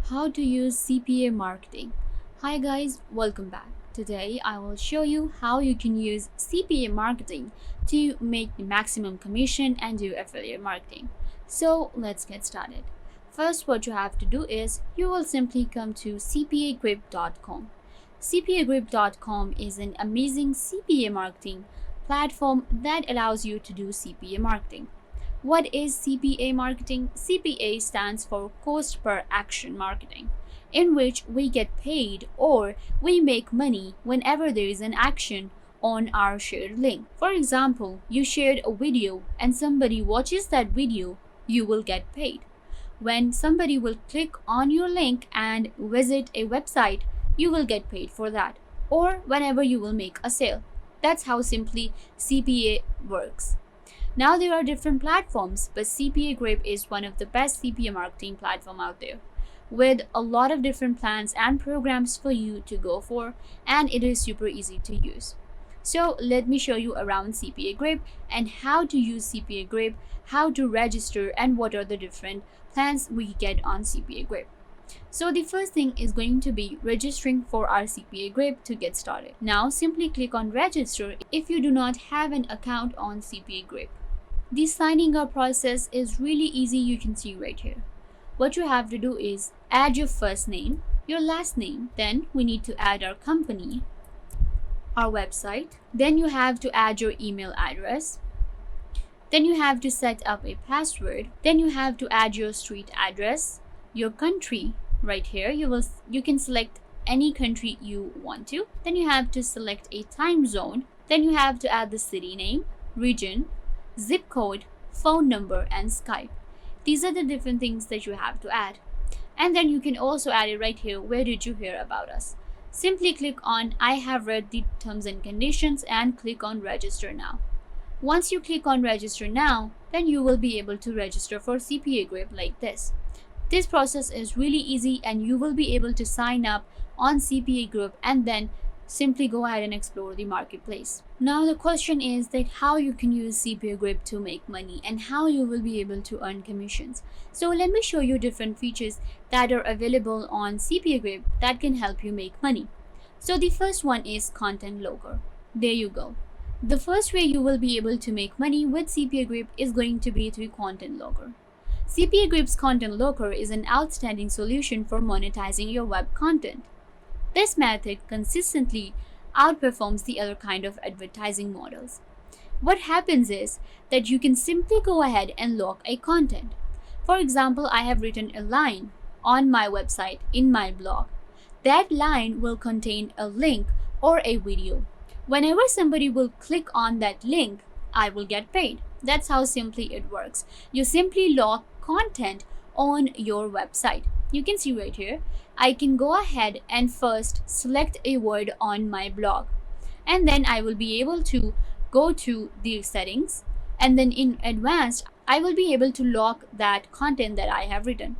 How to use CPA marketing. Hi guys, welcome back. Today I will show you how you can use CPA marketing to make the maximum commission and do affiliate marketing. So let's get started. First, what you have to do is you will simply come to cpagrip.com. cpagrip.com is an amazing CPA marketing platform that allows you to do CPA marketing. What is CPA marketing? CPA stands for Cost Per Action Marketing, in which we get paid or we make money whenever there is an action on our shared link. For example, you shared a video and somebody watches that video, you will get paid. When somebody will click on your link and visit a website, you will get paid for that. Or whenever you will make a sale. That's how simply CPA works. Now there are different platforms, but CPA Grip is one of the best CPA marketing platform out there, with a lot of different plans and programs for you to go for, and it is super easy to use. So let me show you around CPA Grip and how to use CPA Grip, how to register, and what are the different plans we get on CPA Grip. So the first thing is going to be registering for our CPA Grip to get started. Now simply click on register if you do not have an account on CPA Grip. The signing up process is really easy, you can see right here. What you have to do is add your first name, your last name, then we need to add our company, our website, then you have to add your email address, then you have to set up a password, then you have to add your street address, your country. Right here you can select any country you want to, then you have to select a time zone, then you have to add the city name, region, zip code, phone number, and Skype. These are the different things that you have to add. And then you can also add it right here, where did you hear about us? Simply click on I have read the terms and conditions and click on register now. Once you click on register now, then you will be able to register for CPA Grip like this. This process is really easy and you will be able to sign up on CPA Grip and then simply go ahead and explore the marketplace. Now the question is that how you can use CPA Grip to make money and how you will be able to earn commissions. So let me show you different features that are available on CPA Grip that can help you make money. So the first one is content logger. There you go. The first way you will be able to make money with CPA Grip is going to be through content logger. CPA Grip's content logger is an outstanding solution for monetizing your web content. This method consistently outperforms the other kind of advertising models. What happens is that you can simply go ahead and log a content. For example, I have written a line on my website in my blog. That line will contain a link or a video. Whenever somebody will click on that link, I will get paid. That's how simply it works. You simply log content on your website. You can see right here, I can go ahead and first select a word on my blog, and then I will be able to go to the settings, and then in advanced I will be able to log that content that I have written.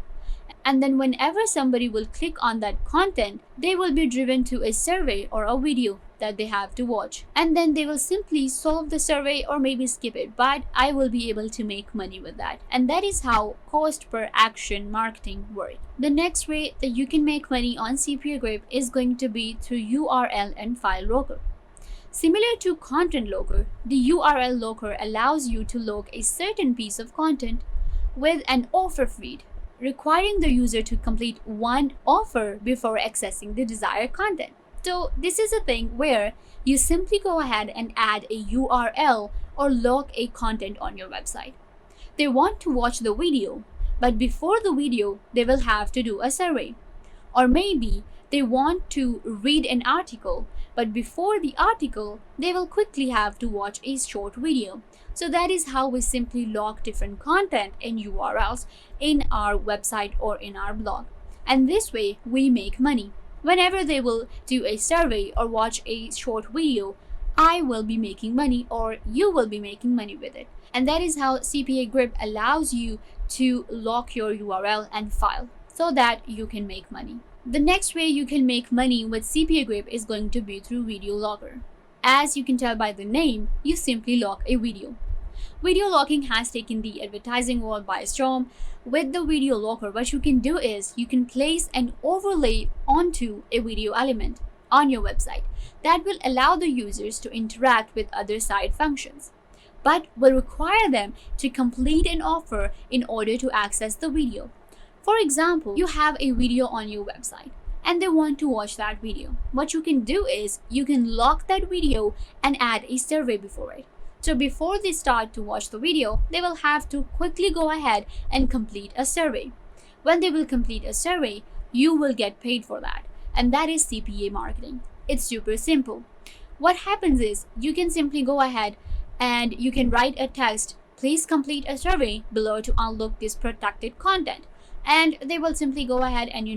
And then whenever somebody will click on that content, they will be driven to a survey or a video that they have to watch, and then they will simply solve the survey or maybe skip it, but I will be able to make money with that. And that is how cost per action marketing works. The next way that you can make money on CPA Grip is going to be through URL and file logger. Similar to content logger, the URL logger allows you to log a certain piece of content with an offer feed, requiring the user to complete one offer before accessing the desired content. So this is a thing where you simply go ahead and add a URL or log a content on your website. They want to watch the video, but before the video, they will have to do a survey. Or maybe they want to read an article, but before the article, they will quickly have to watch a short video. So that is how we simply log different content and URLs in our website or in our blog. And this way we make money. Whenever they will do a survey or watch a short video, I will be making money or you will be making money with it. And that is how CPA Grip allows you to lock your URL and file so that you can make money. The next way you can make money with CPA Grip is going to be through video logger. As you can tell by the name, you simply log a video. Video locking has taken the advertising world by storm. With the video locker, what you can do is you can place an overlay onto a video element on your website that will allow the users to interact with other site functions, but will require them to complete an offer in order to access the video. For example, you have a video on your website and they want to watch that video. What you can do is you can lock that video and add a survey before it. So before they start to watch the video, they will have to quickly go ahead and complete a survey. When they will complete a survey, you will get paid for that. And that is CPA marketing. It's super simple. What happens is you can simply go ahead and you can write a text, please complete a survey below to unlock this protected content. And they will simply go ahead and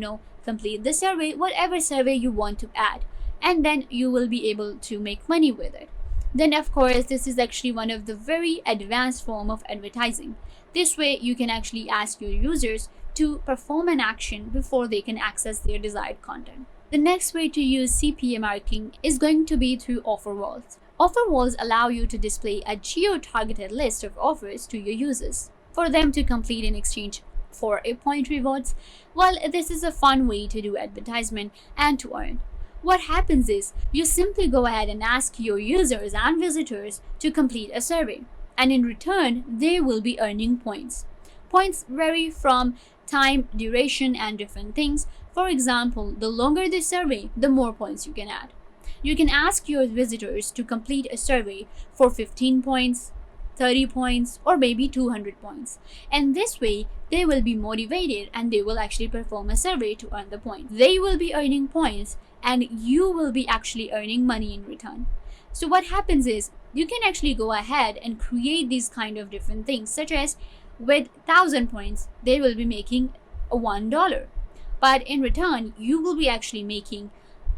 complete the survey, whatever survey you want to add. And then you will be able to make money with it. Then of course, this is actually one of the very advanced form of advertising. This way you can actually ask your users to perform an action before they can access their desired content. The next way to use CPA marketing is going to be through offer walls. Offer walls allow you to display a geo-targeted list of offers to your users for them to complete in exchange for a point rewards. Well, this is a fun way to do advertisement and to earn. What happens is you simply go ahead and ask your users and visitors to complete a survey, and in return they will be earning points. Points vary from time, duration, and different things. For example, the longer the survey, the more points you can add. You can ask your visitors to complete a survey for 15 points, 30 points, or maybe 200 points. And this way, they will be motivated and they will actually perform a survey to earn the points. They will be earning points and you will be actually earning money in return. So what happens is you can actually go ahead and create these kind of different things, such as with 1,000 points, they will be making $1. But in return, you will be actually making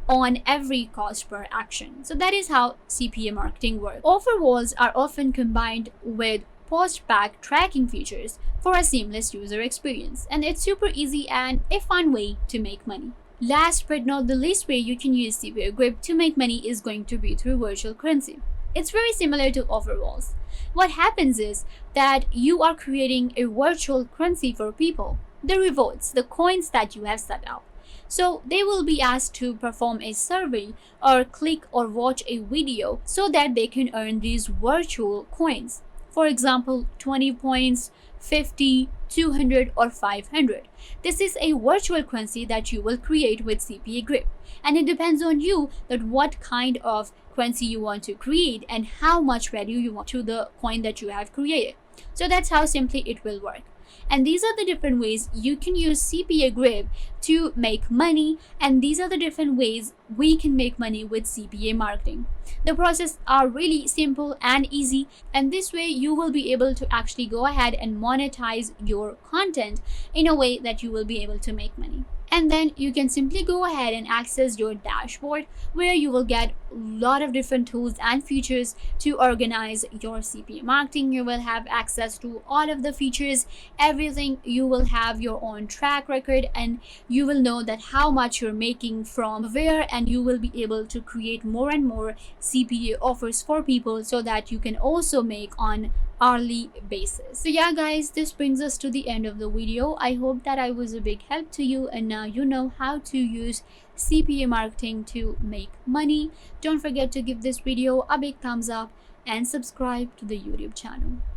on every cost per action. So that is how CPA marketing works. Offer walls are often combined with post-pack tracking features for a seamless user experience. And it's super easy and a fun way to make money. Last but not the least way you can use CPA Grip to make money is going to be through virtual currency. It's very similar to offer walls. What happens is that you are creating a virtual currency for people, the rewards, the coins that you have set up. So they will be asked to perform a survey or click or watch a video so that they can earn these virtual coins. For example, 20 points, 50, 200 or 500. This is a virtual currency that you will create with CPA Grip. And it depends on you that what kind of currency you want to create and how much value you want to the coin that you have created. So that's how simply it will work. And these are the different ways you can use CPA Grip to make money, and these are the different ways we can make money with CPA marketing. The process are really simple and easy, and this way you will be able to actually go ahead and monetize your content in a way that you will be able to make money. And then you can simply go ahead and access your dashboard where you will get a lot of different tools and features to organize your CPA marketing. You will have access to all of the features, everything. You will have your own track record and you will know that how much you're making from where, and you will be able to create more and more CPA offers for people so that you can also make on hourly basis. So yeah guys, this brings us to the end of the video. I hope that I was a big help to you and now you know how to use CPA marketing to make money. Don't forget to give this video a big thumbs up and subscribe to the YouTube channel.